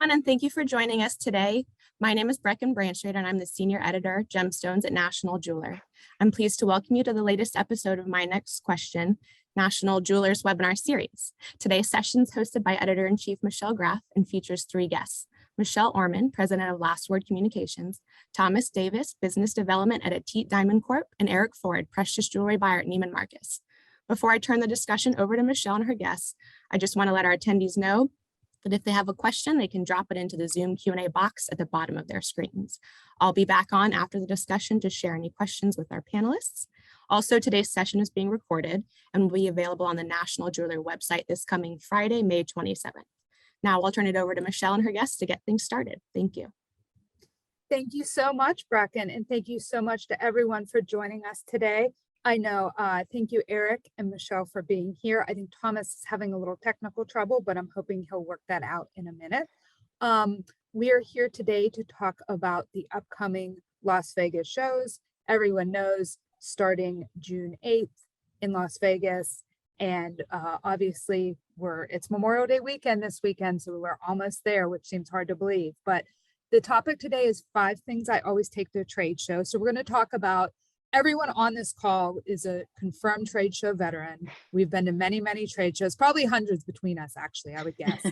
And thank you for joining us today. My name is Brecken Branchard, and I'm the Senior Editor, Gemstones at National Jeweler. I'm pleased to welcome you to the latest episode of My Next Question, National Jeweler's webinar series. Today's session is hosted by Editor-in-Chief Michelle Graff and features three guests: Michelle Orman, President of Last Word Communications; Thomas Davis, Business Development at Atite Diamond Corp; and Eric Ford, Precious Jewelry Buyer at Neiman Marcus. Before I turn the discussion over to Michelle and her guests, I just want to let our attendees know that if they have a question, they can drop it into the Zoom Q&A box at the bottom of their screens. I'll be back on after the discussion to share any questions with our panelists. Also, today's session is being recorded and will be available on the National Jeweler website this coming Friday, May 27th. Now I'll turn it over to Michelle and her guests to get things started. Thank you. Thank you so much, Brecken, and thank you so much to everyone for joining us today. I know, thank you, Eric and Michelle, for being here. I think Thomas is having a little technical trouble, but I'm hoping he'll work that out in a minute. We are here today to talk about the upcoming Las Vegas shows. Everyone knows, starting June 8th in Las Vegas. And obviously, it's Memorial Day weekend this weekend, so we're almost there, which seems hard to believe. But the topic today is 5 things I always take to a trade show. So we're going to talk about, everyone on this call is a confirmed trade show veteran. We've been to many, many trade shows, probably hundreds between us, actually, I would guess.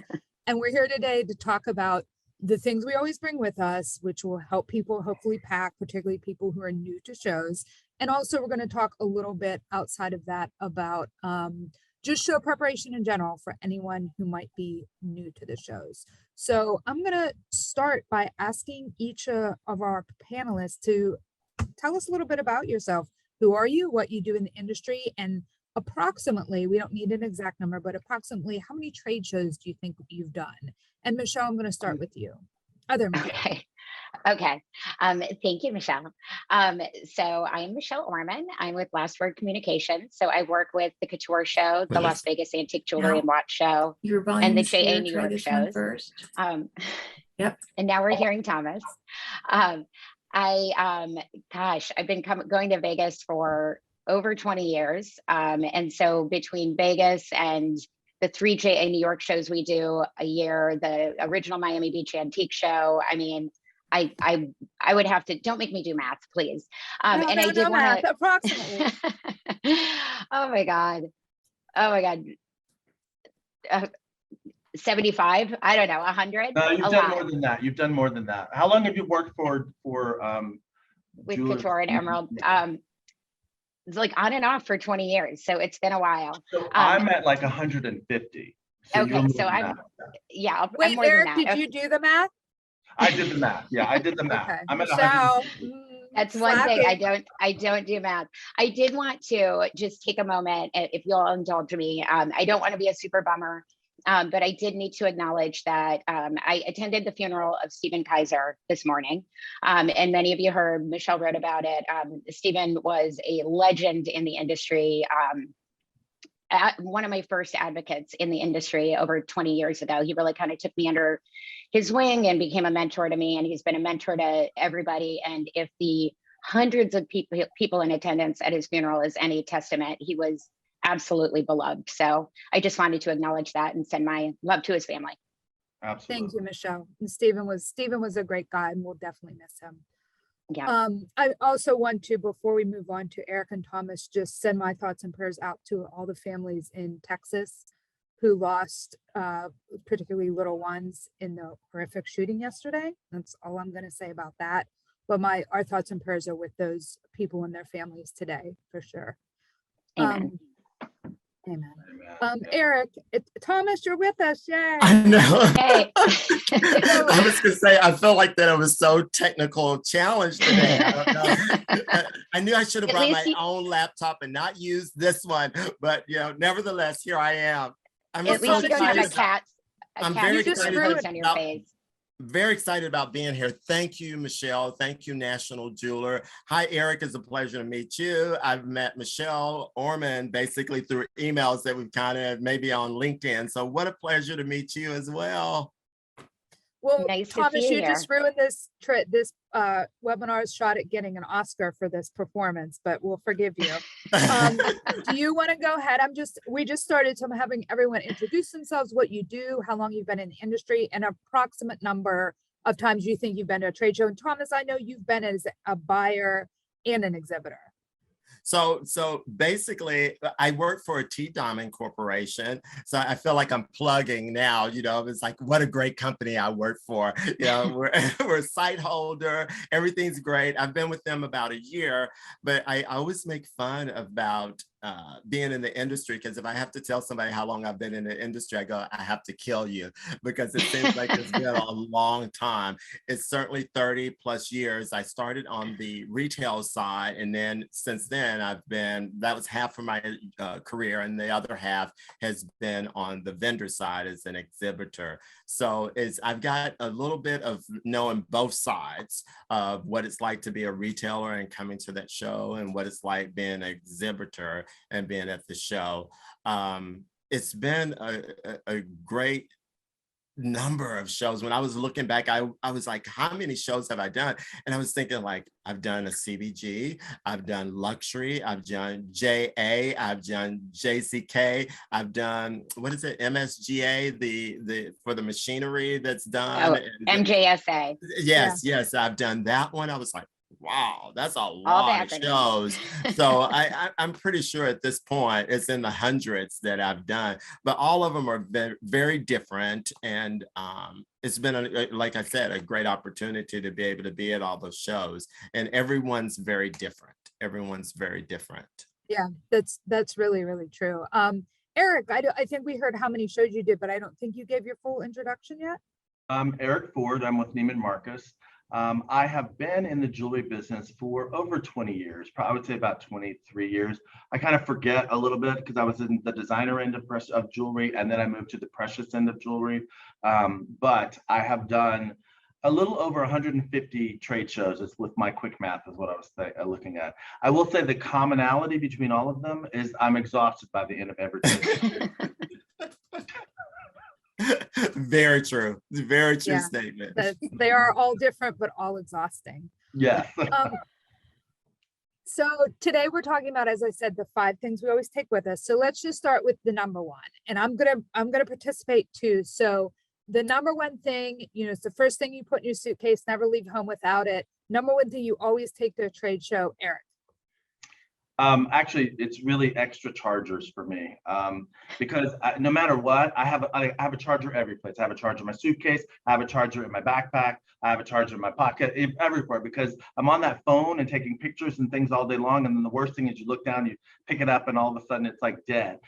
And we're here today to talk about the things we always bring with us, which will help people hopefully pack, particularly people who are new to shows. And also we're going to talk a little bit outside of that about just show preparation in general for anyone who might be new to the shows. So I'm going to start by asking each of our panelists to tell us a little bit about yourself. Who are you, what you do in the industry, and approximately, we don't need an exact number, but approximately how many trade shows do you think you've done? And Michelle, I'm going to start with you. Okay. Thank you, Michelle. So I am Michelle Orman. I'm with Last Word Communications. So I work with the Couture Show, the Las Vegas Antique Jewelry and Watch Show, and the JA New York shows. First. Yep. And now we're hearing Thomas. I've been going to Vegas for over 20 years. And so between Vegas and the 3 JA New York shows we do a year, the original Miami Beach Antique Show, I mean, I would have to, don't make me do math, please. I did want to approximately. Oh my God. 75, I don't know, 100. No, you've done more than that. You've done more than that. How long have you worked for with Couture and Emerald? It's like on and off for 20 years, so it's been a while. So I'm at like 150. So okay, so I'm Wait, I'm more Eric, than that. did you do the math? I did the math. Yeah, I did the math. Okay. I'm at Michelle, 150. That's one thing I don't do math. I did want to just take a moment, if you'll indulge me. I don't want to be a super bummer, but I did need to acknowledge that I attended the funeral of Stephen Kaiser this morning. And many of you heard, Michelle wrote about it. Stephen was a legend in the industry. One of my first advocates in the industry over 20 years ago. He really kind of took me under his wing and became a mentor to me. And he's been a mentor to everybody. And if the hundreds of people in attendance at his funeral is any testament, he was absolutely beloved. So I just wanted to acknowledge that and send my love to his family. Absolutely. Thank you, Michelle. And Stephen was a great guy, and we'll definitely miss him. Yeah. I also want to, before we move on to Eric and Thomas, just send my thoughts and prayers out to all the families in Texas who lost particularly little ones in the horrific shooting yesterday. That's all I'm going to say about that. But our thoughts and prayers are with those people and their families today, for sure. Amen. Amen. Eric, Thomas, you're with us. Yay. I know. Hey. I was going to say, I felt like that I was so technical challenged today. I don't know. I knew I should have brought my own laptop and not used this one, but nevertheless, here I am. I'm At least you don't have a cat. I'm very excited on your face. Very excited about being here. Thank you, Michelle. Thank you, National Jeweler. Hi, Eric. It's a pleasure to meet you. I've met Michelle Orman basically through emails that we've kind of maybe on LinkedIn. So what a pleasure to meet you as well. Well, Nice to Thomas, see you you just here. ruined this webinar's shot at getting an Oscar for this performance, but we'll forgive you. Do you want to go ahead? We just started, so I'm having everyone introduce themselves, what you do, how long you've been in the industry, and approximate number of times you think you've been to a trade show. And Thomas, I know you've been as a buyer and an exhibitor. So basically, I work for a T Diamond Corporation. So I feel like I'm plugging now, it's like, what a great company I work for. We're, we're a site holder. Everything's great. I've been with them about a year, but I always make fun about being in the industry, because if I have to tell somebody how long I've been in the industry, I go, I have to kill you, because it seems like it's been a long time. It's certainly 30 plus years. I started on the retail side, and then since then that was half of my career, and the other half has been on the vendor side as an exhibitor. So I've got a little bit of knowing both sides of what it's like to be a retailer and coming to that show, and what it's like being an exhibitor and being at the show. It's been a great number of shows. When I was looking back, I was like, how many shows have I done? And I was thinking, like, I've done a CBG, I've done luxury, I've done JA, I've done JCK, I've done, what is it, MSGA, the for the machinery that's done. MJSA. Yes, I've done that one. I was like, wow, that's a All lot of the acronyms. shows. So I'm pretty sure at this point it's in the hundreds that I've done, but all of them are very, very different. And it's been, like I said, a great opportunity to be able to be at all those shows. And everyone's very different. Everyone's very different. Yeah, that's really, really true. Eric, I think we heard how many shows you did, but I don't think you gave your full introduction yet. I'm Eric Ford. I'm with Neiman Marcus. I have been in the jewelry business for over 20 years, I would say about 23 years. I kind of forget a little bit because I was in the designer end of jewelry, and then I moved to the precious end of jewelry. But I have done a little over 150 trade shows. It's with my quick math is what I was looking at. I will say the commonality between all of them is I'm exhausted by the end of every trade show. Very true. Very true statement. They are all different, but all exhausting. Yes. So today we're talking about, as I said, the 5 things we always take with us. So let's just start with the number 1, and I'm gonna participate too. So the number 1 thing, it's the first thing you put in your suitcase. Never leave home without it. Number 1 thing you always take to a trade show, Eric. Actually, it's really extra chargers for me, because no matter what, I have a charger every place. I have a charger in my suitcase. I have a charger in my backpack. I have a charger in my pocket, everywhere, because I'm on that phone and taking pictures and things all day long. And then the worst thing is you look down, you pick it up, and all of a sudden it's like dead.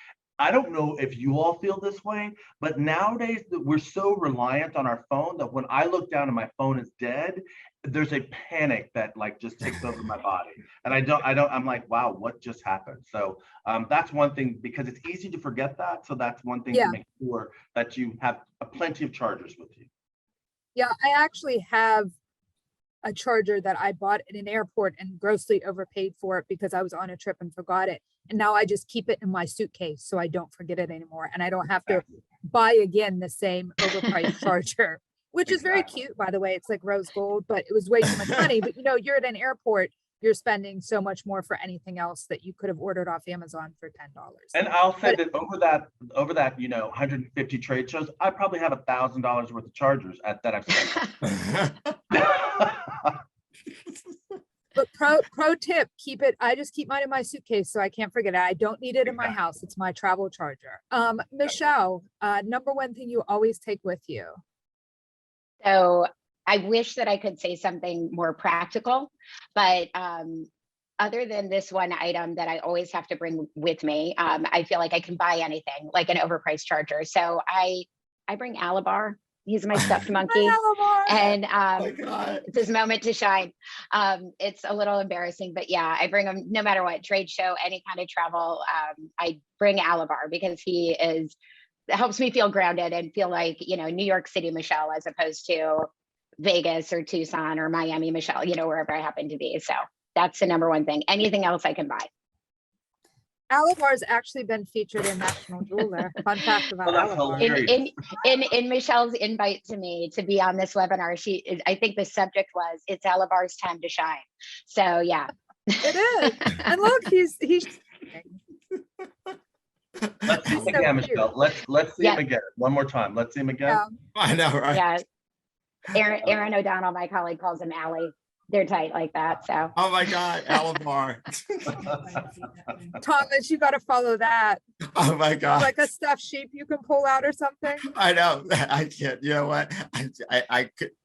I don't know if you all feel this way, but nowadays we're so reliant on our phone that when I look down and my phone is dead, there's a panic that like just takes over my body. And I'm like, wow, what just happened? So that's one thing, because it's easy to forget that. So that's one thing to make sure that you have plenty of chargers with you. Yeah, I actually have a charger that I bought at an airport and grossly overpaid for it because I was on a trip and forgot it. And now I just keep it in my suitcase so I don't forget it anymore. And I don't have to buy again the same overpriced charger, which is very cute, by the way. It's like rose gold, but it was way too much money. But you're at an airport, you're spending so much more for anything else that you could have ordered off Amazon for $10. And I'll say that over that 150 trade shows, I probably have $1,000 worth of chargers that I've spent. But pro tip, I just keep mine in my suitcase so I can't forget it. I don't need it in my house. It's my travel charger. Michelle, number 1 thing you always take with you. So I wish that I could say something more practical, but other than this one item that I always have to bring with me, I feel like I can buy anything, like an overpriced charger. So I bring Alabar. He's my stuffed monkey, and it's his moment to shine. It's a little embarrassing, but yeah, I bring him no matter what, trade show, any kind of travel. I bring Alabar because it helps me feel grounded and feel like, New York City Michelle, as opposed to Vegas or Tucson or Miami Michelle, wherever I happen to be. So that's the number 1 thing. Anything else I can buy. Alabar's actually been featured in National Jeweler. Fun fact about Oh, that's Alabar. hilarious. In Michelle's invite to me to be on this webinar, I think the subject was, it's Alabar's time to shine. So yeah. It is. And look, he's Let's see him so again, cute. Michelle. Let's see him again. One more time. Let's see him again. I know, right? Yeah. Aaron O'Donnell, my colleague, calls him Allie. They're tight like that. So. Oh my God, Alumni. Thomas, you got to follow that. Oh my God. Like a stuffed sheep you can pull out or something. I know. I can't. You know what?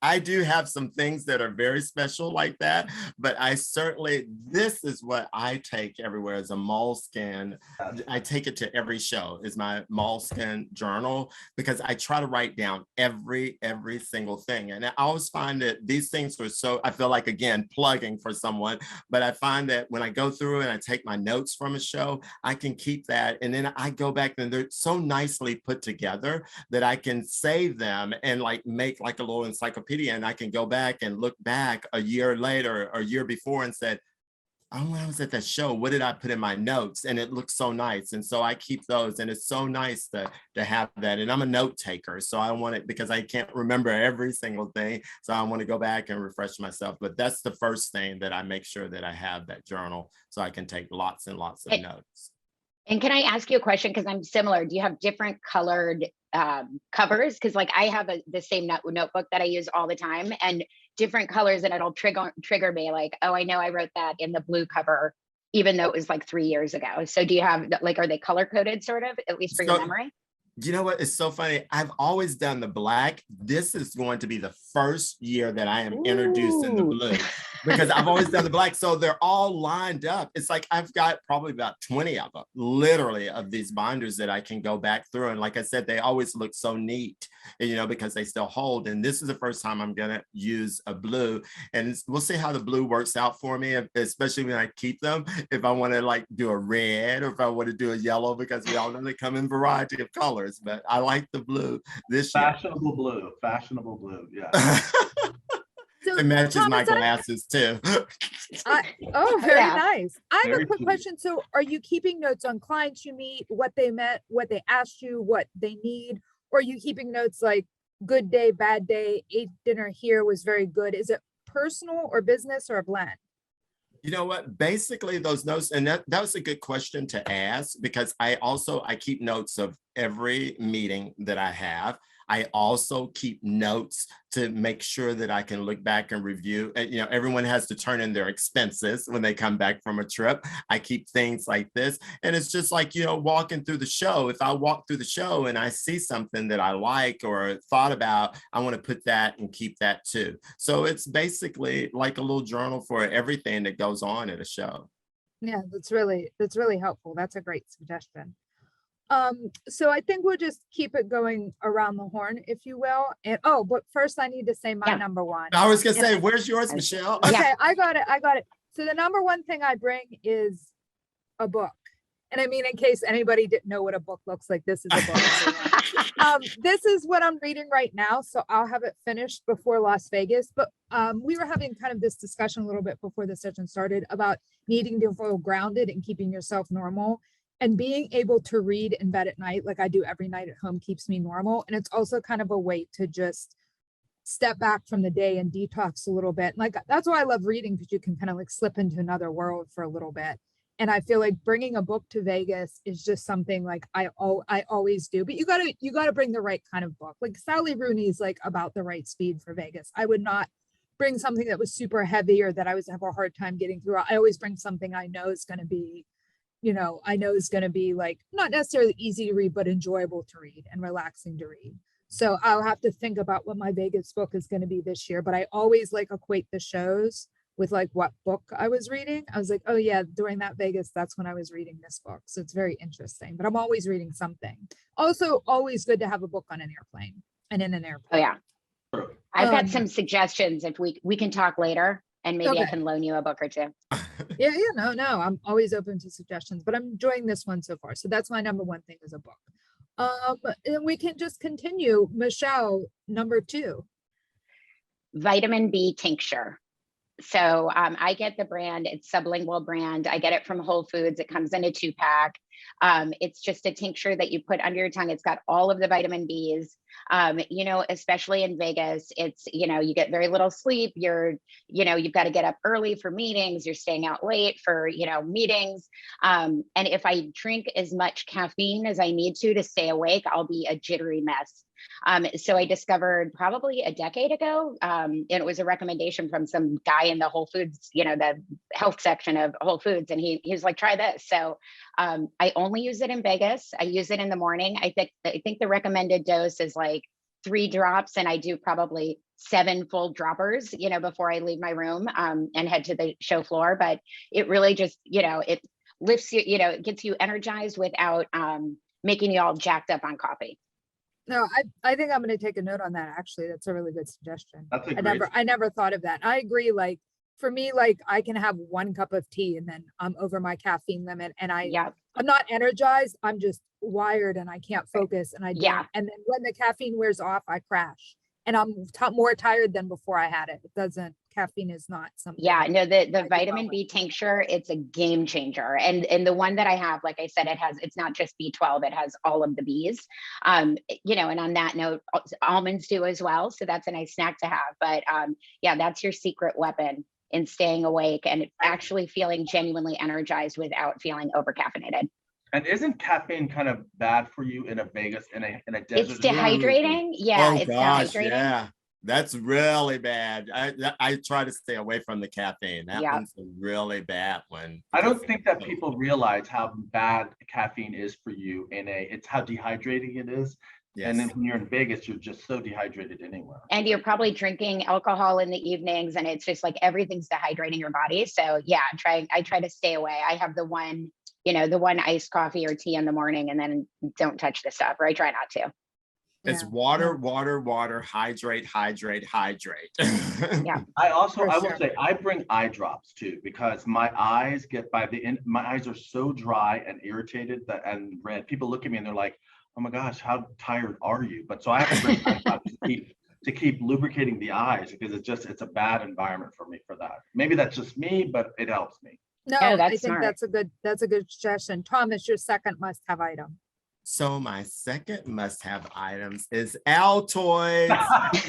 I do have some things that are very special like that, but I certainly, this is what I take everywhere as a moleskin. I take it to every show, is my moleskin journal, because I try to write down every single thing. And I always find that these things are so, I feel like, again, plugging for someone, but I find that when I go through and I take my notes from a show, I can keep that. And then I go back and they're so nicely put together that I can save them and like make like a little encyclopedia. And I can go back and look back a year later or a year before and said, oh, when I was at that show, what did I put in my notes? And it looks so nice. And so I keep those, and it's so nice to have that. And I'm a note taker, so I want it because I can't remember every single thing. So I want to go back and refresh myself. But that's the first thing that I make sure that I have that journal so I can take lots and lots of notes. And can I ask you a question? Because I'm similar. Do you have different colored covers? Because like I have the same notebook that I use all the time, and different colors, and it'll trigger me like, oh, I know I wrote that in the blue cover, even though it was like 3 years ago. So do you have like, are they color coded sort of, at least for your memory? You know what? It's so funny. I've always done the black. This is going to be the first year that I am introduced in the blue, because I've always done the black. So they're all lined up. It's like I've got probably about 20 of them, literally, of these binders that I can go back through. And like I said, they always look so neat, you know, because they still hold. And this is the first time I'm going to use a blue. And we'll see how the blue works out for me, especially when I keep them. If I want to like do a red, or if I want to do a yellow, because we all know they come in variety of colors. But I like the blue this year. Fashionable blue, yeah. So, it matches Thomas, my glasses too. Oh, very Yeah. nice. I have Very a quick cute. question. So are you keeping notes on clients you meet, what they met, what they asked you, what they need? Or are you keeping notes like good day, bad day, ate dinner here, was very good? Is it personal or business or a blend? You know what? Basically, those notes, and that was a good question to ask, because I keep notes of every meeting that I have. I also keep notes to make sure that I can look back and review. You know, everyone has to turn in their expenses when they come back from a trip. I keep things like this. And it's just like, you know, walking through the show. If I walk through the show and I see something that I like or thought about, I want to put that and keep that too. So it's basically like a little journal for everything that goes on at a show. Yeah, that's really helpful. That's a great suggestion. So I think we'll just keep it going around the horn, if you will. And but first I need to say my number one. I was gonna say, where's yours, Michelle? Okay, I got it. So the number one thing I bring is a book. And I mean, in case anybody didn't know what a book looks like, this is a book. This is what I'm reading right now, so I'll have it finished before Las Vegas. But we were having kind of this discussion a little bit before the session started about needing to feel grounded and keeping yourself normal. And being able to read in bed at night, like I do every night at home, keeps me normal. And it's also kind of a way to just step back from the day and detox a little bit. Like, that's why I love reading, because you can kind of like slip into another world for a little bit. And I feel like bringing a book to Vegas is just something like I always do. But you gotta bring the right kind of book. Like Sally Rooney's like about the right speed for Vegas. I would not bring something that was super heavy or that I was have a hard time getting through. I always bring something I know is going to be, like not necessarily easy to read, but enjoyable to read and relaxing to read. So I'll have to think about what my Vegas book is going to be this year. But I always like equate the shows with like what book I was reading. I was like, oh yeah, during that Vegas, that's when I was reading this book. So it's very interesting, but I'm always reading something. Also, always good to have a book on an airplane and in an airplane. Oh yeah. I've got some suggestions if we can talk later, and maybe I can loan you a book or two. Yeah, no, I'm always open to suggestions, but I'm enjoying this one so far. So that's my number one thing, is a book. And we can just continue. Michelle, number two. Vitamin B tincture. So I get the brand, it's sublingual brand. I get it from Whole Foods. It comes in a 2-pack. It's just a tincture that you put under your tongue. It's got all of the vitamin Bs. You know, especially in Vegas, it's, you know, you get very little sleep. You've got to get up early for meetings. You're staying out late for, meetings. And if I drink as much caffeine as I need to stay awake, I'll be a jittery mess. So I discovered probably a decade ago, and it was a recommendation from some guy in the Whole Foods, the health section of Whole Foods. And he was like, try this. So I only use it in Vegas. I use it in the morning. I think the recommended dose is like 3 drops, and I do probably 7 full droppers, before I leave my room and head to the show floor. But it really just, it lifts you, it gets you energized without making you all jacked up on coffee. No, I think I'm going to take a note on that. Actually, that's a really good suggestion. That's a great I never thought of that. I agree. Like for me, like I can have 1 cup of tea and then I'm over my caffeine limit, and I'm not energized. I'm just wired and I can't focus. And and then when the caffeine wears off, I crash and I'm more tired than before I had it. Caffeine is not something. Yeah, no, the vitamin B tincture, it's a game changer. And the one that I have, like I said, it's not just B12, it has all of the Bs. And on that note, almonds do as well. So that's a nice snack to have. But that's your secret weapon in staying awake and actually feeling genuinely energized without feeling over caffeinated. And isn't caffeine kind of bad for you in a Vegas, in a desert? It's dehydrating. Yeah, it's dehydrating. Yeah. That's really bad. I try to stay away from the caffeine. That one's a really bad one. I don't think that people realize how bad caffeine is for you it's how dehydrating it is. Yes. And then when you're in Vegas, you're just so dehydrated anyway. And you're probably drinking alcohol in the evenings, and it's just like everything's dehydrating your body. So I try to stay away. I have the one iced coffee or tea in the morning, and then don't touch the stuff, or I try not to. It's water, hydrate. Yeah. I will say I bring eye drops too, because my eyes get my eyes are so dry and irritated and red. People look at me and they're like, oh my gosh, how tired are you? But so I have to bring eye drops to keep lubricating the eyes, because it's a bad environment for me for that. Maybe that's just me, but it helps me. No, I think smart. That's a good suggestion. Thomas, your second must-have item. So my second must-have items is Altoids.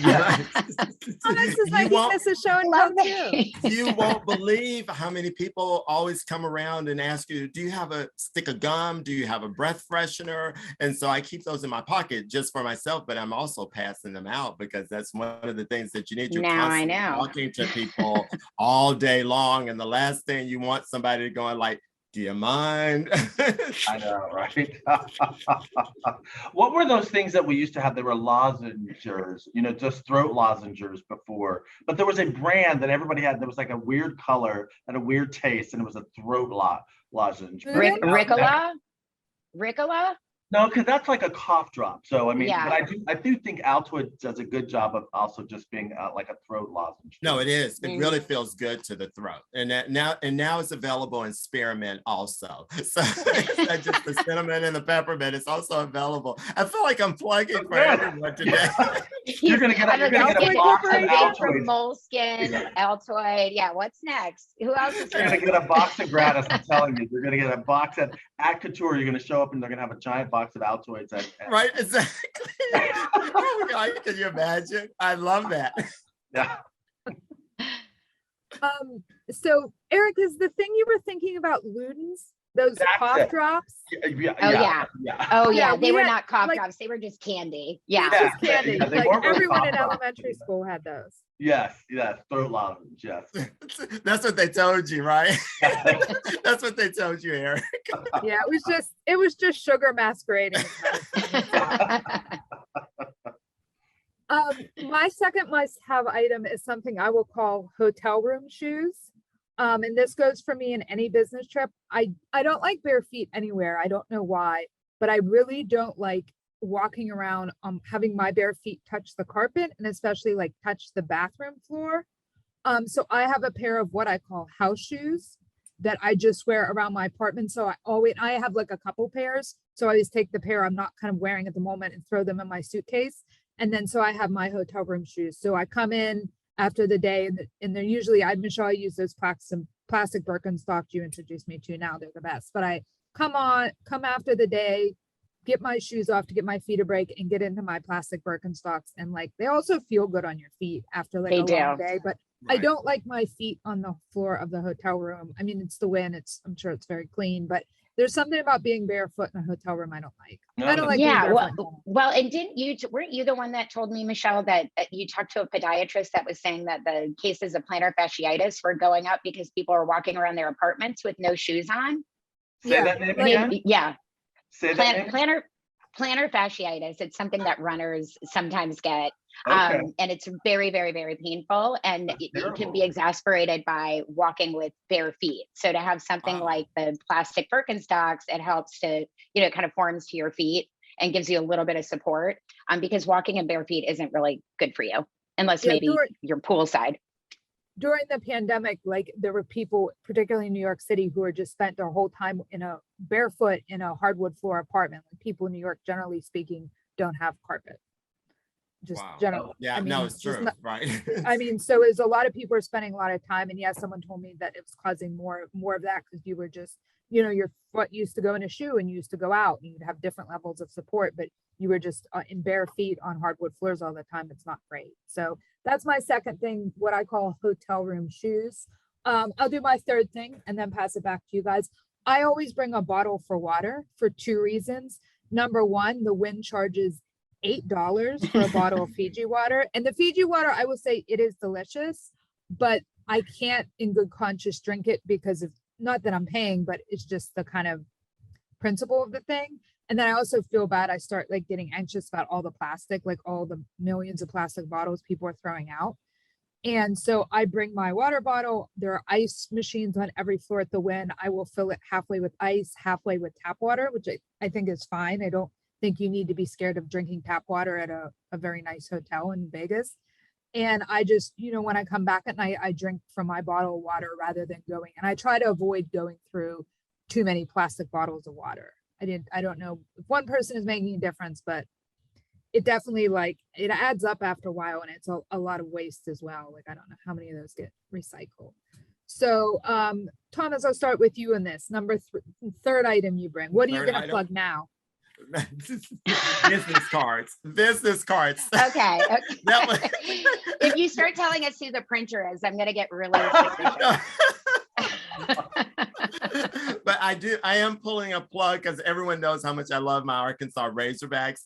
This is my weakness of show and tell too. You won't believe how many people always come around and ask you, do you have a stick of gum? Do you have a breath freshener? And so I keep those in my pocket just for myself, but I'm also passing them out, because that's one of the things that you need. You're constantly talking to people all day long, and the last thing you want somebody going like, do you mind? I know, right? What were those things that we used to have? They were lozenges, just throat lozenges before. But there was a brand that everybody had that was like a weird color and a weird taste, and it was a throat lozenge. Ricola? No, because that's like a cough drop. So but I do think Altoid does a good job of also just being like a throat lozenge. No, it is. It really feels good to the throat, and now it's available in spearmint also. So it's not just the cinnamon and the peppermint; it's also available. I feel like I'm plugging for everyone today. You're gonna get a box of Altoid from Moleskin, Altoid. Yeah, what's next? Who else is You're gonna get a box of gratis. I'm telling you, you're gonna get a box at Couture. You're gonna show up and they're gonna have a giant box of Altoids. Right, exactly. Oh my God, can you imagine? I love that. Yeah. So Eric, is the thing you were thinking about Ludens? Those cough drops? Yeah. They were not cough drops. They were just candy. Yeah. Just candy. Like everyone in elementary school had those. Yes. Throat lozenge. Yes. That's what they told you, right? That's what they told you, Eric. Yeah, it was just sugar masquerading. My second must-have item is something I will call hotel room shoes. And this goes for me in any business trip. I don't like bare feet anywhere. I don't know why, but I really don't like walking around having my bare feet touch the carpet, and especially like touch the bathroom floor. So I have a pair of what I call house shoes that I just wear around my apartment. So I have like a couple pairs. So I always take the pair I'm not kind of wearing at the moment and throw them in my suitcase. And then so I have my hotel room shoes. So I come in, after the day. And they're usually, Michelle, I use those plastic Birkenstocks you introduced me to now. They're the best. But I come after the day, get my shoes off to get my feet a break and get into my plastic Birkenstocks. And like, they also feel good on your feet after like a long day, but I don't like my feet on the floor of the hotel room. I mean, it's the wind, I'm sure it's very clean, but there's something about being barefoot in a hotel room I don't like. I don't like being barefoot. Well, and weren't you the one that told me, Michelle, that you talked to a podiatrist that was saying that the cases of plantar fasciitis were going up because people are walking around their apartments with no shoes on? Say that name again? Yeah. Say that name? Plantar fasciitis. It's something that runners sometimes get. Okay. And it's very, very, very painful. And it can be exasperated by walking with bare feet. So to have something like the plastic Birkenstocks, it helps to, it kind of forms to your feet and gives you a little bit of support. Because walking in bare feet isn't really good for you, unless maybe you're poolside. During the pandemic, like there were people, particularly in New York City, who were just spent their whole time in a barefoot in a hardwood floor apartment. Like people in New York, generally speaking, don't have carpet. Just generally. Yeah, I mean, no, it's true, right? I mean, so as a lot of people are spending a lot of time, and yes, someone told me that it was causing more of that because you were just, your foot used to go in a shoe and you used to go out and you'd have different levels of support, but you were just in bare feet on hardwood floors all the time. It's not great. So that's my second thing, what I call hotel room shoes. I'll do my third thing and then pass it back to you guys. I always bring a bottle for water for two reasons. Number one, the wind charges $8 for a bottle of Fiji water. And the Fiji water, I will say it is delicious, but I can't in good conscience drink it because of, not that I'm paying, but it's just the kind of principle of the thing. And then I also feel bad. I start like getting anxious about all the plastic, like all the millions of plastic bottles people are throwing out. And so I bring my water bottle. There are ice machines on every floor at the Wynn. I will fill it halfway with ice, halfway with tap water, which I think is fine. I don't think you need to be scared of drinking tap water at a very nice hotel in Vegas. And I just, when I come back at night, I drink from my bottle of water rather than going. And I try to avoid going through too many plastic bottles of water. I don't know if one person is making a difference, but it definitely it adds up after a while, and it's a lot of waste as well. Like, I don't know how many of those get recycled. So Thomas, I'll start with you in this. Third item you bring. What are you going to plug now? Business cards. Okay. If you start telling us who the printer is, I'm going to get really suspicious. But I am pulling a plug because everyone knows how much I love my Arkansas Razorbacks.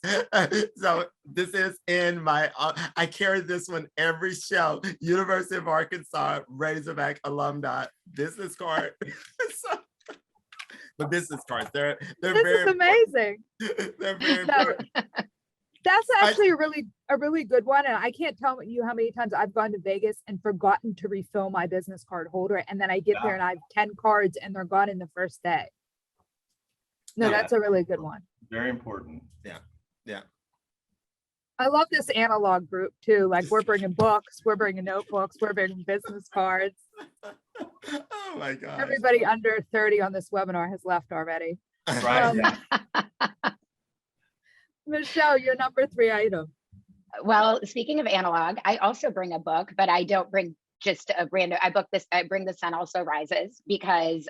So this is in my, I carry this one every show. University of Arkansas Razorback Alumni business card. The business cards, they're this very is amazing. They're very important. That's actually a really good one. And I can't tell you how many times I've gone to Vegas and forgotten to refill my business card holder. And then I get there and I have 10 cards and they're gone in the first day. No, that's a really good one. Very important. Yeah. I love this analog group too. Like, we're bringing books, we're bringing notebooks, we're bringing business cards. Oh my God. Everybody under 30 on this webinar has left already. Right. Michelle, your number 3 item. Well, speaking of analog, I also bring a book, but I don't bring just a random, I bring The Sun Also Rises because,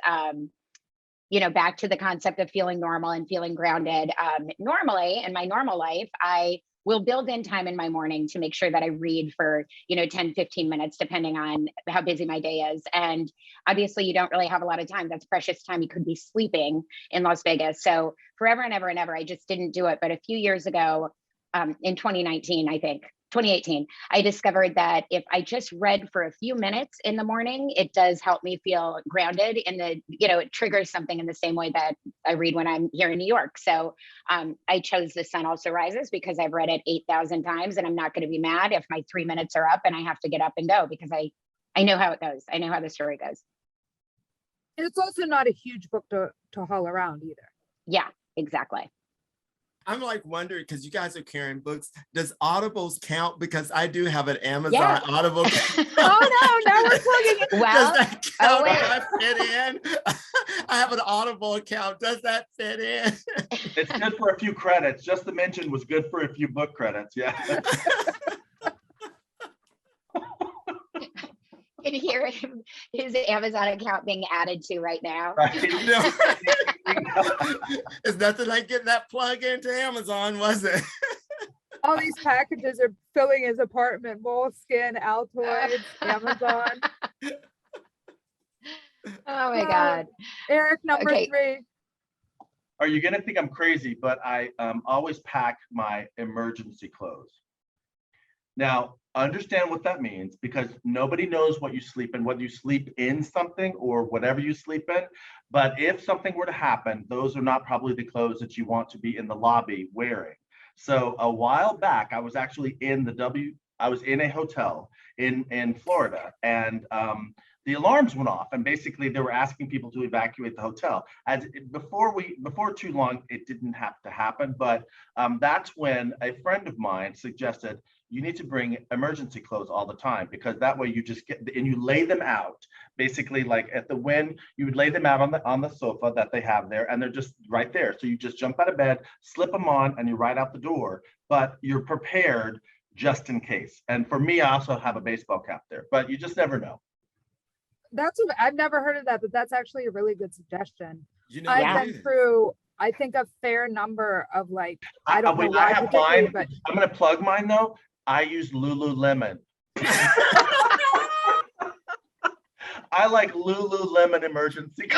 back to the concept of feeling normal and feeling grounded. Normally in my normal life, I will build in time in my morning to make sure that I read for, 10, 15 minutes, depending on how busy my day is. And obviously you don't really have a lot of time. That's precious time. You could be sleeping in Las Vegas. So forever and ever and ever, I just didn't do it. But a few years ago, in 2019, I think, 2018, I discovered that if I just read for a few minutes in the morning, it does help me feel grounded it triggers something in the same way that I read when I'm here in New York. So I chose The Sun Also Rises because I've read it 8,000 times and I'm not going to be mad if my 3 minutes are up and I have to get up and go because I know how it goes. I know how the story goes. And it's also not a huge book to haul around either. Yeah, exactly. I'm wondering, because you guys are carrying books, does Audibles count? Because I do have an Amazon Audible. Oh no, now we're plugging it. Well, does that count? Does that fit in? I have an Audible account. Does that fit in? It's good for a few credits. Just the mention was good for a few book credits. Yeah. can hear him, his Amazon account being added to right now. No. It's nothing like getting that plug into Amazon, was it? All these packages are filling his apartment: Moleskin, Altoids, Amazon. Oh my God. Eric, number Okay. 3. Are you gonna think I'm crazy, but I always pack my emergency clothes. Now, understand what that means, because nobody knows what you sleep in, whether you sleep in something or whatever you sleep in. But if something were to happen, those are not probably the clothes that you want to be in the lobby wearing. So a while back, I was actually I was in a hotel in Florida, and the alarms went off, and basically they were asking people to evacuate the hotel. Before too long, it didn't have to happen, but that's when a friend of mine suggested you need to bring emergency clothes all the time, because that way you just get, and you lay them out, basically like at the wind, you would lay them out on the sofa that they have there, and they're just right there. So you just jump out of bed, slip them on, and you're right out the door, but you're prepared just in case. And for me, I also have a baseball cap there, but you just never know. I've never heard of that, but that's actually a really good suggestion. You know, I've been through, I think, a fair number of, like, I don't know why particularly, mine, but I'm gonna plug mine though. I use Lululemon. I like Lululemon emergency.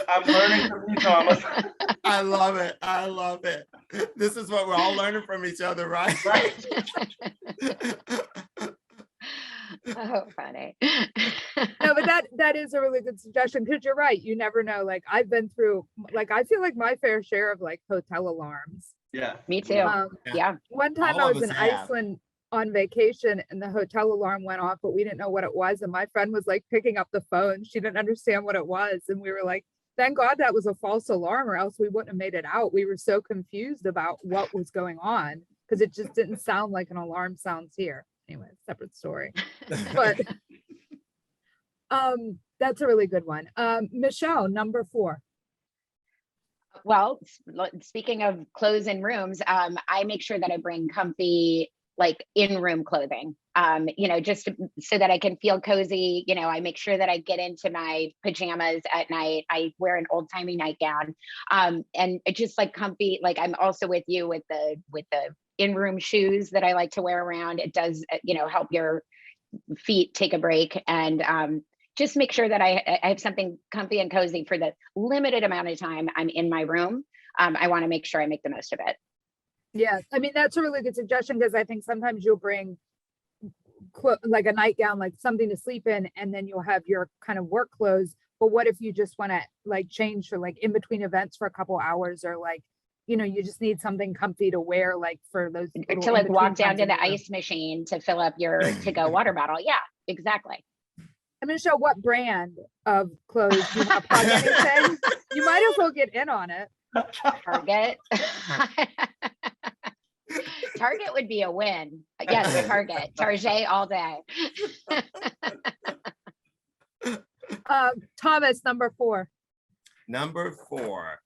I'm learning from you, Thomas. I love it. I love it. This is what we're all learning from each other, right? Right. Oh, funny. no, but that is a really good suggestion, because you're right. You never know. Like, I've been through, like, I feel like my fair share of like hotel alarms. Yeah. Me too. Yeah. One time All I of was us in have. Iceland on vacation, and the hotel alarm went off, but we didn't know what it was. And my friend was like picking up the phone. She didn't understand what it was. And we were like, thank God that was a false alarm, or else we wouldn't have made it out. We were so confused about what was going on, because it just didn't sound like an alarm sounds here. Anyway, separate story. But that's a really good one. Michelle, number 4. Well, speaking of clothes in rooms, I make sure that I bring comfy, like in-room clothing, just so that I can feel cozy. I make sure that I get into my pajamas at night. I wear an old-timey nightgown, and it's just like comfy. Like, I'm also with you with the in-room shoes that I like to wear around. It does, help your feet take a break, and just make sure that I have something comfy and cozy for the limited amount of time I'm in my room. I want to make sure I make the most of it. Yeah, I mean, that's a really good suggestion, because I think sometimes you'll bring like a nightgown, like something to sleep in, and then you'll have your kind of work clothes. But what if you just want to like change for like in between events for a couple hours, or like, you just need something comfy to wear, like for those to like walk down to the ice machine to fill up your to-go water bottle. Yeah, exactly. I'm going to show what brand of clothes do you want to plug anything. You might as well get in on it. Target. Target would be a win. Yes, Target. Target all day. Thomas, number 4. Number 4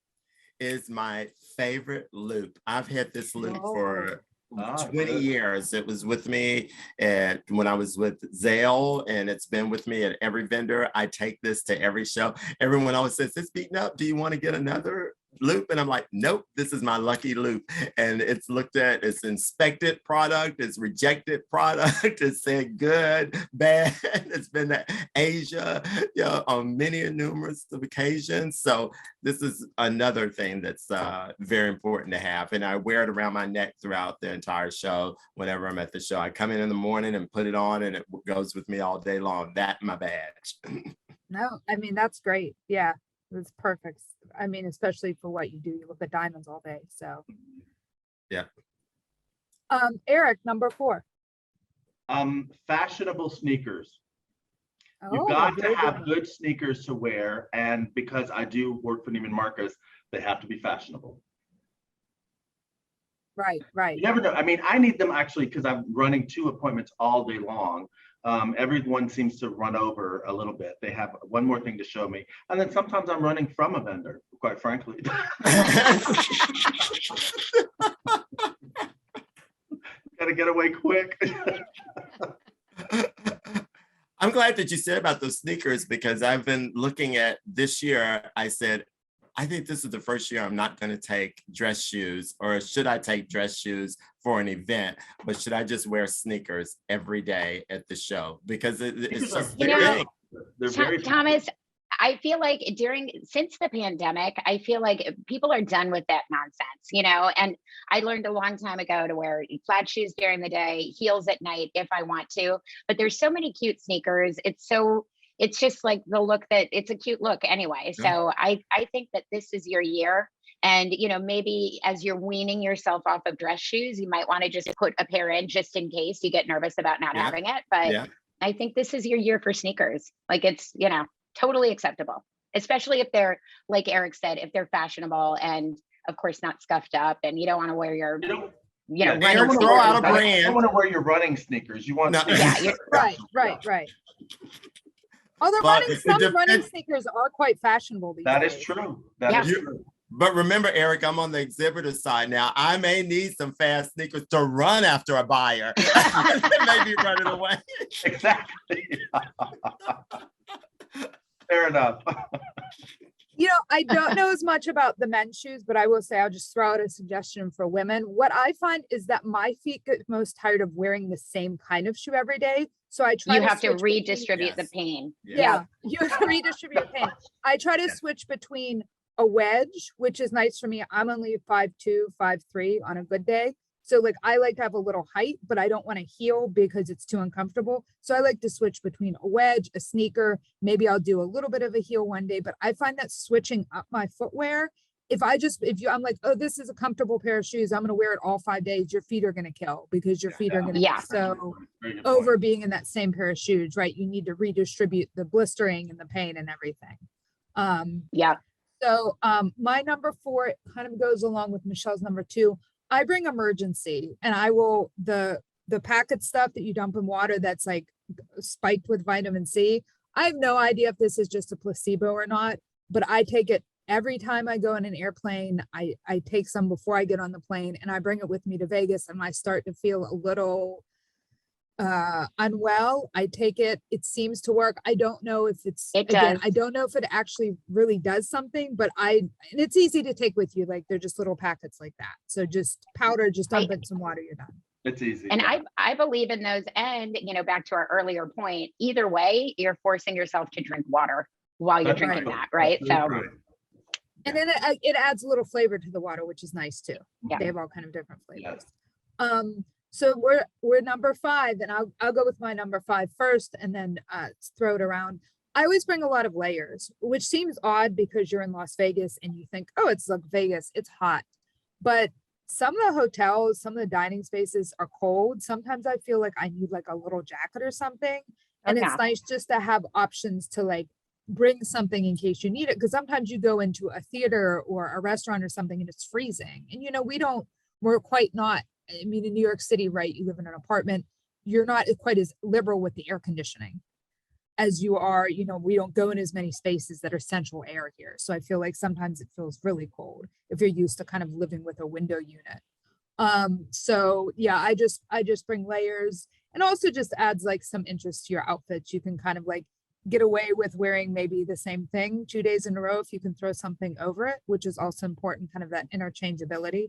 is my favorite loop. I've had this loop for 20 years. It was with me when I was with Zale, and it's been with me at every vendor. I take this to every show. Everyone always says, "It's beaten up. Do you want to get another loop?" And I'm like, nope, this is my lucky loop. And it's looked at, it's inspected product, it's rejected product, it's said good, bad. It's been to Asia, on many and numerous of occasions. So this is another thing that's very important to have. And I wear it around my neck throughout the entire show. Whenever I'm at the show, I come in the morning and put it on, and it goes with me all day long. That's my badge. No, I mean, that's great. Yeah, it's perfect. I mean, especially for what you do, you look at diamonds all day. So yeah. Eric, number 4. Fashionable sneakers. You've Oh, got to very have good. good sneakers to wear, and because I do work for Neiman Marcus, they have to be fashionable. Right. You never know. I mean, I need them actually because I'm running 2 appointments all day long. Everyone seems to run over a little bit. They have one more thing to show me. And then sometimes I'm running from a vendor, quite frankly. Got to get away away quick. I'm glad that you said about those sneakers because I've been looking at this year. I said, I think this is the first year I'm not going to take dress shoes, or should I take dress shoes for an event, but should I just wear sneakers every day at the show? Because it's just You know, they're very Thomas, I feel like since the pandemic, I feel like people are done with that nonsense, and I learned a long time ago to wear flat shoes during the day, heels at night if I want to, but there's so many cute sneakers. It's just like the look that it's a cute look anyway. So I think that this is your year. And, maybe as you're weaning yourself off of dress shoes, you might want to just put a pair in just in case you get nervous about not having it. But I think this is your year for sneakers. Like it's, totally acceptable, especially if they're, like Eric said, if they're fashionable and of course not scuffed up, and you don't want to wear your, running sneakers. Throw out a brand. You don't want to wear your running sneakers. You want Right. Although some running sneakers are quite fashionable these days. That is true. That is true. But remember, Eric, I'm on the exhibitor side now. I may need some fast sneakers to run after a buyer. They may be running away. Exactly. Fair enough. I don't know as much about the men's shoes, but I will say I'll just throw out a suggestion for women. What I find is that my feet get most tired of wearing the same kind of shoe every day. So I try to redistribute the pain. Yeah, you have to redistribute pain. I try to switch between a wedge, which is nice for me. I'm only 5'2", 5'3" on a good day. So like I like to have a little height, but I don't want to heel because it's too uncomfortable. So I like to switch between a wedge, a sneaker. Maybe I'll do a little bit of a heel one day, but I find that switching up my footwear, I'm like, oh, this is a comfortable pair of shoes, I'm going to wear it all 5 days. Your feet are going to kill because your feet are going to be so over being in that same pair of shoes, right? You need to redistribute the blistering and the pain and everything. So my number 4 kind of goes along with Michelle's number 2. I bring emergency, and I will the packet stuff that you dump in water that's like spiked with vitamin C. I have no idea if this is just a placebo or not, but I take it every time I go in an airplane. I take some before I get on the plane, and I bring it with me to Vegas, and I start to feel a little unwell. I take it. It seems to work. I don't know if I don't know if it actually really does something, but and it's easy to take with you. Like they're just little packets like that. So just powder, just dump it in some water, you're done. It's easy. And I believe in those. And, back to our earlier point, either way, you're forcing yourself to drink water while you're drinking that, right? And then it adds a little flavor to the water, which is nice too. They have all kind of different flavors. So we're number 5, and I'll go with my number 5 first, and then throw it around. I always bring a lot of layers, which seems odd because you're in Las Vegas and you think, oh, it's like Vegas, it's hot. But some of the hotels, some of the dining spaces are cold. Sometimes I feel like I need like a little jacket or something. And it's nice just to have options to like bring something in case you need it. Because sometimes you go into a theater or a restaurant or something and it's freezing. And we're quite not. I mean, in New York City, right? You live in an apartment. You're not quite as liberal with the air conditioning as you are. We don't go in as many spaces that are central air here. So I feel like sometimes it feels really cold if you're used to kind of living with a window unit. So yeah, I just bring layers, and also just adds like some interest to your outfits. You can kind of like get away with wearing maybe the same thing 2 days in a row if you can throw something over it, which is also important, kind of that interchangeability.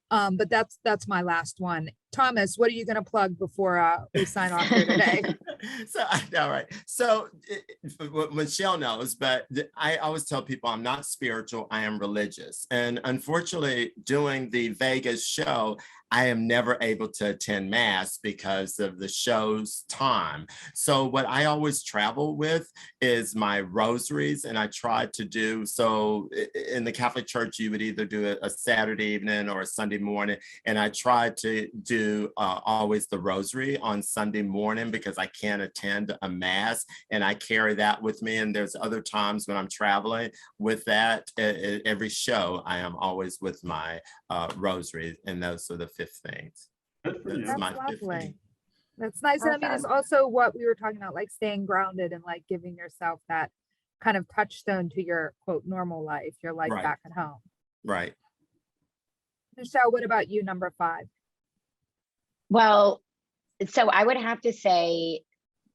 But that's my last one. Thomas, what are you going to plug before we sign off here today? So I know, right? So what Michelle knows, but I always tell people I'm not spiritual, I am religious. And unfortunately, doing the Vegas show, I am never able to attend mass because of the show's time. So what I always travel with is my rosaries, and I try to do, so in the Catholic Church, you would either do a Saturday evening or a Sunday morning, and I try to do always the rosary on Sunday morning because I can't attend a mass, and I carry that with me. And there's other times when I'm traveling with that. Every show, I am always with my rosary, and those are the 5 things. That's lovely. That's nice. And I mean, it's also what we were talking about, like staying grounded and like giving yourself that kind of touchstone to your quote normal life, your life back at home. Right. Michelle, what about you, number 5? Well, So I would have to say,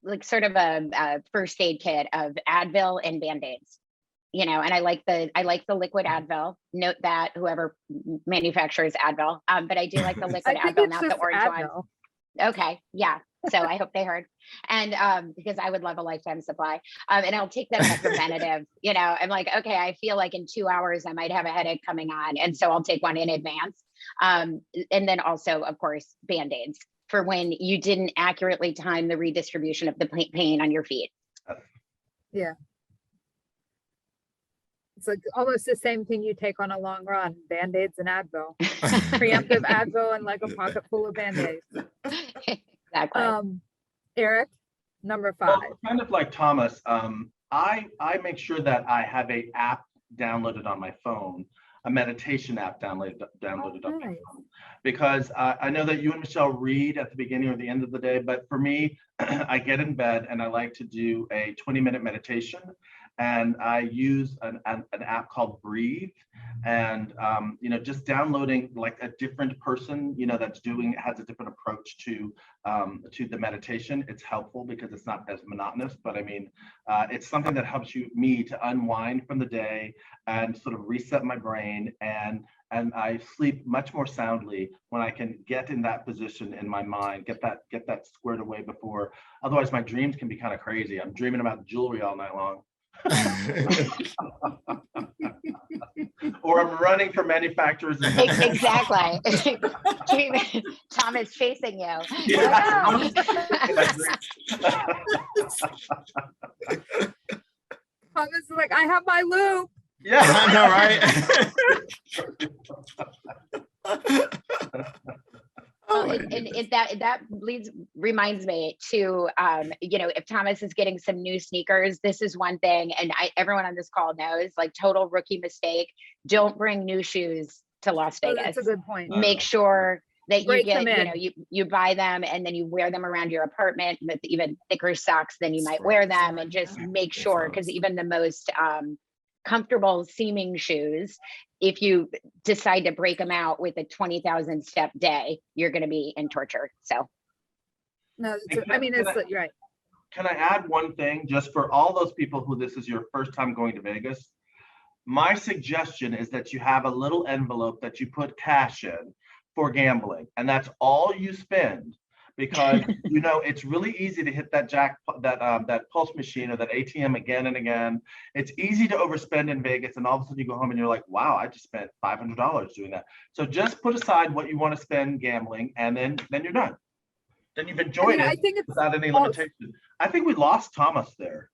like, sort of a first aid kit of Advil and Band-Aids. You know, and I like the liquid Advil. Note that whoever manufactures Advil, but I do like the liquid I think Advil, it's not the just orange one. Advil. Okay, yeah. So I hope they heard. And because I would love a lifetime supply. And I'll take them on a preventative, you know, I'm like, okay, I feel like in 2 hours I might have a headache coming on. And so I'll take one in advance. And then also, of course, Band-Aids for when you didn't accurately time the redistribution of the pain on your feet. Yeah. It's like almost the same thing you take on a long run, Band-Aids and Advil. Preemptive Advil and like a pocket full of Band-Aids. Exactly. Eric, number 5. Well, kind of like Thomas, I make sure that I have a app downloaded on my phone, a meditation app downloaded on my phone, because I know that you and Michelle read at the beginning or the end of the day, but for me, I get in bed and I like to do a 20-minute meditation. And I use an app called Breathe, and you know, just downloading like a different person, you know, has a different approach to the meditation. It's helpful because it's not as monotonous, but I mean, it's something that helps me to unwind from the day and sort of reset my brain, and I sleep much more soundly when I can get in that position in my mind, get that squared away before. Otherwise, my dreams can be kind of crazy. I'm dreaming about jewelry all night long. Or I'm running for manufacturers. Exactly. Tom is chasing you. Yeah. Thomas is like, I have my loop. Yeah, I know, right? That reminds me to, you know, if Thomas is getting some new sneakers, this is one thing, and everyone on this call knows, like, total rookie mistake. Don't bring new shoes to Las Vegas. Oh, that's a good point. Make sure that you get, you know, you buy them and then you wear them around your apartment with even thicker socks than you might wear them, and just make sure, because even the most comfortable seeming shoes, if you decide to break them out with a 20,000 step day, you're going to be in torture. So no, I mean, you're right. Can I add one thing just for all those people who this is your first time going to Vegas? My suggestion is that you have a little envelope that you put cash in for gambling, and that's all you spend. Because you know, it's really easy to hit that pulse machine or that ATM again and again. It's easy to overspend in Vegas, and all of a sudden you go home and you're like, wow, I just spent $500 doing that. So just put aside what you want to spend gambling, and then you're done. Then you've enjoyed it without any limitation. I think we lost Thomas there.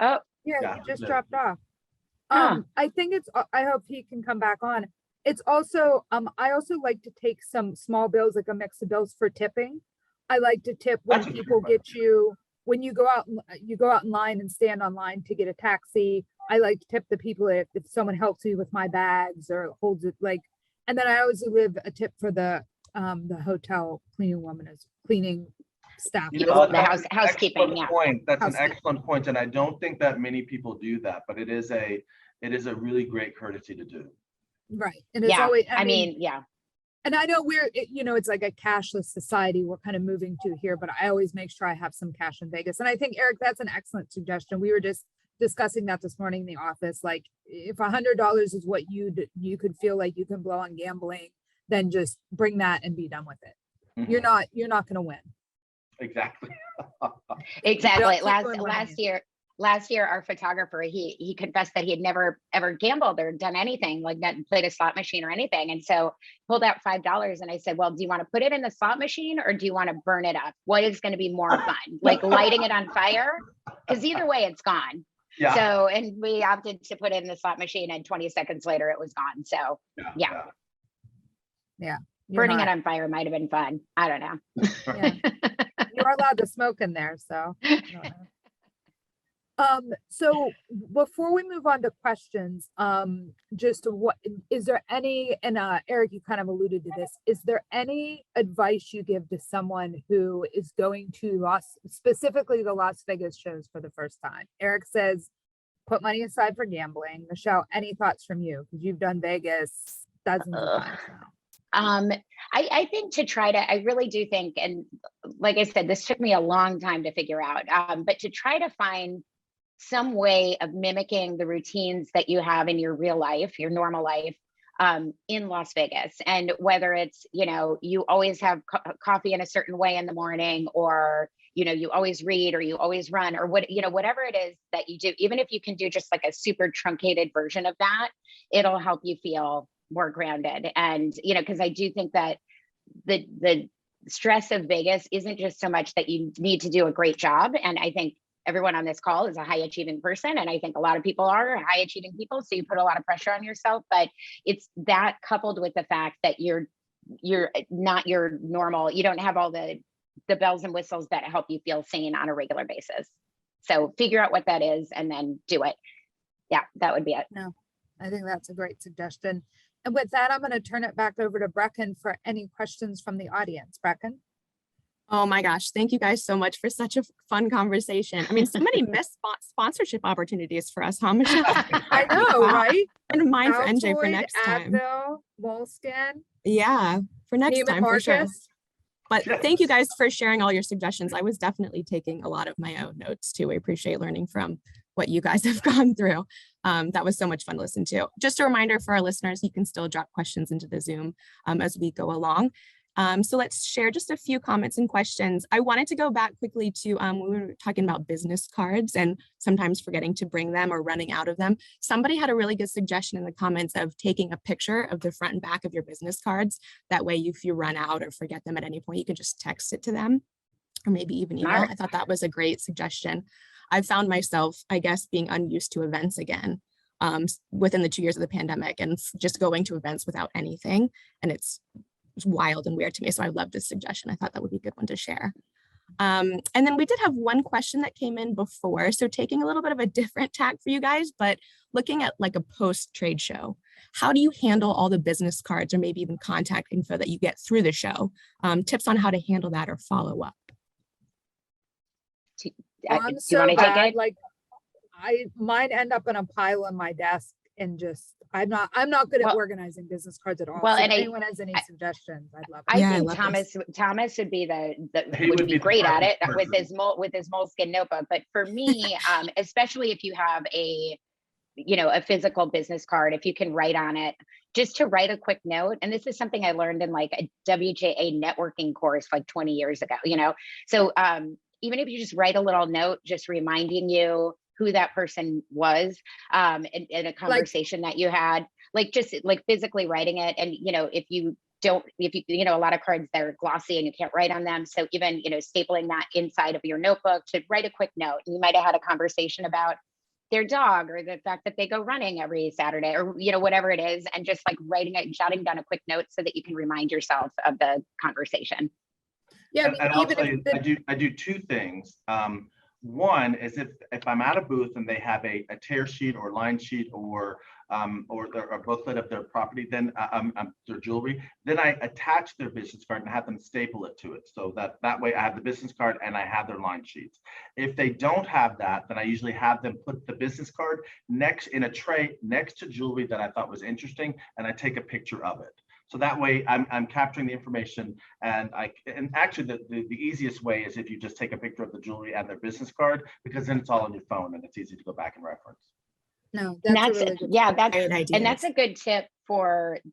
oh Yeah, he just dropped off. I think I hope he can come back on. It's also, I also like to take some small bills, like a mix of bills for tipping. I like to tip when people get you, when you go out in line and stand online to get a taxi. I like to tip the people if someone helps me with my bags or holds it, like, and then I always leave a tip for the hotel cleaning staff. You know what? The housekeeping. Yeah. That's an excellent point, and I don't think that many people do that, but it is a really great courtesy to do. Right. And it's always, I mean, yeah. And I know it's like a cashless society we're kind of moving to here, but I always make sure I have some cash in Vegas. And I think, Eric, that's an excellent suggestion. We were just discussing that this morning in the office. Like, if $100 is what you could feel like you can blow on gambling, then just bring that and be done with it. Mm-hmm. You're not going to win. Exactly. Exactly. Last year, our photographer, he confessed that he had never ever gambled or done anything like that, played a slot machine or anything. And so pulled out $5. And I said, well, do you want to put it in the slot machine or do you want to burn it up? What is going to be more fun? Like lighting it on fire? Because either way, it's gone. Yeah. So, and we opted to put it in the slot machine, and 20 seconds later, it was gone. So, yeah. Burning it on fire might have been fun. I don't know. Yeah. You are allowed to smoke in there, so. I don't know. So before we move on to questions, just what is there any, and Eric, you kind of alluded to this, is there any advice you give to someone who is going to specifically the Las Vegas shows for the first time? Eric says, put money aside for gambling. Michelle, any thoughts from you? Because you've done Vegas dozens of times now. I think to try to, I really do think, and like I said, this took me a long time to figure out, but to try to find some way of mimicking the routines that you have in your real life, your normal life, in Las Vegas. And whether it's, you always have coffee in a certain way in the morning, or, you always read, or you always run, or whatever it is that you do, even if you can do just like a super truncated version of that, it'll help you feel more grounded. And, because I do think that the stress of Vegas isn't just so much that you need to do a great job. And I think everyone on this call is a high achieving person. And I think a lot of people are high achieving people. So you put a lot of pressure on yourself, but it's that coupled with the fact that you're not your normal, you don't have all the bells and whistles that help you feel sane on a regular basis. So figure out what that is and then do it. Yeah, that would be it. No, I think that's a great suggestion. And with that, I'm going to turn it back over to Brecken for any questions from the audience. Brecken? Oh my gosh, thank you guys so much for such a fun conversation. I mean, so many missed sponsorship opportunities for us, huh, Michelle? I know, right? And mine for NJ for Altoid, next time. Advil, Moleskin. Yeah, for next Neiman time for sure. Marcus. But thank you guys for sharing all your suggestions. I was definitely taking a lot of my own notes too. I appreciate learning from what you guys have gone through. That was so much fun to listen to. Just a reminder for our listeners, you can still drop questions into the Zoom as we go along. So let's share just a few comments and questions. I wanted to go back quickly to when we were talking about business cards and sometimes forgetting to bring them or running out of them. Somebody had a really good suggestion in the comments of taking a picture of the front and back of your business cards. That way, if you run out or forget them at any point, you can just text it to them or maybe even email. I thought that was a great suggestion. I found myself, I guess, being unused to events again within the 2 years of the pandemic and just going to events without anything. And it's wild and weird to me. So I love this suggestion. I thought that would be a good one to share. And then we did have one question that came in before. So taking a little bit of a different tack for you guys, but looking at like a post trade show, how do you handle all the business cards or maybe even contact info that you get through the show? Tips on how to handle that or follow up. I'm so bad. Like mine end up in a pile on my desk and just I'm not good at organizing business cards at all. Well, so and if anyone has any suggestions, I'd love it. I think Thomas would be would be great at it with his moleskin notebook. But for me, especially if you have a physical business card, if you can write on it, just to write a quick note. And this is something I learned in like a WJA networking course like 20 years ago, So even if you just write a little note, just reminding you who that person was in a conversation that you had, like just like physically writing it. And, if you a lot of cards that are glossy and you can't write on them. So even, stapling that inside of your notebook to write a quick note. You might've had a conversation about their dog or the fact that they go running every Saturday or, whatever it is. And just like jotting down a quick note so that you can remind yourself of the conversation. Yeah. And I'll tell you, I do two things. One is if I'm at a booth and they have a tear sheet or line sheet or a booklet of their property, then their jewelry, then I attach their business card and have them staple it to it. So that way I have the business card and I have their line sheets. If they don't have that, then I usually have them put the business card in a tray next to jewelry that I thought was interesting, and I take a picture of it. So that way I'm capturing the information, and actually the easiest way is if you just take a picture of the jewelry and their business card, because then it's all on your phone and it's easy to go back and reference. No, that's a really good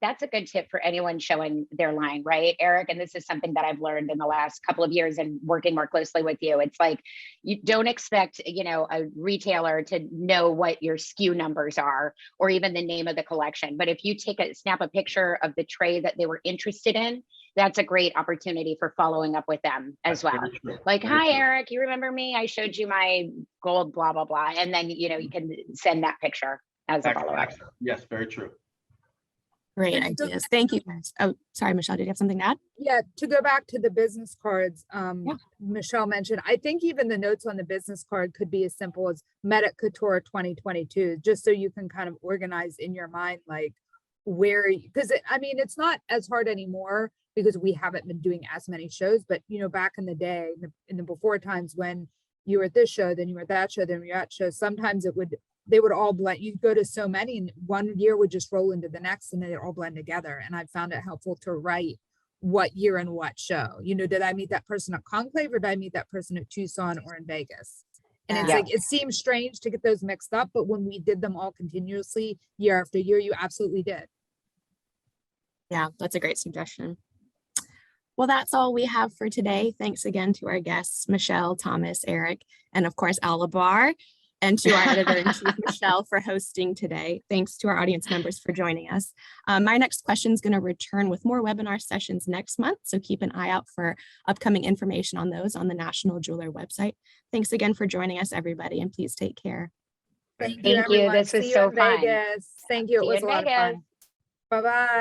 that's a good tip for anyone showing their line, right, Eric? And this is something that I've learned in the last couple of years and working more closely with you. It's like, you don't expect, a retailer to know what your SKU numbers are or even the name of the collection. But if you snap a picture of the tray that they were interested in, that's a great opportunity for following up with them as well. Like, hi, Eric, you remember me? I showed you my gold, blah, blah, blah. And then, you can send that picture as a follow-up. Yes, very true. Great ideas. Thank you, guys. Oh, sorry, Michelle, did you have something to add? Yeah, to go back to the business cards, Michelle mentioned, I think even the notes on the business card could be as simple as Medic Couture 2022, just so you can kind of organize in your mind, like because it's not as hard anymore because we haven't been doing as many shows, but back in the day, in the before times when you were at this show, then you were at that show, then you were at shows, sometimes it would they would all blend. You'd go to so many and one year would just roll into the next and they'd all blend together. And I found it helpful to write what year and what show. You know, did I meet that person at Conclave or did I meet that person at Tucson or in Vegas? And it's Yeah. like, it seems strange to get those mixed up, but when we did them all continuously year after year, you absolutely did. Yeah, that's a great suggestion. Well, that's all we have for today. Thanks again to our guests, Michelle, Thomas, Eric, and of course, Alabar, and to our editor-in-chief, Michelle, for hosting today. Thanks to our audience members for joining us. My next question is going to return with more webinar sessions next month, so keep an eye out for upcoming information on those on the National Jeweler website. Thanks again for joining us, everybody, and please take care. Thank you. everyone. This was See you so in fun. Vegas. Thank you. It See you was in a lot of Vegas. fun. Bye-bye.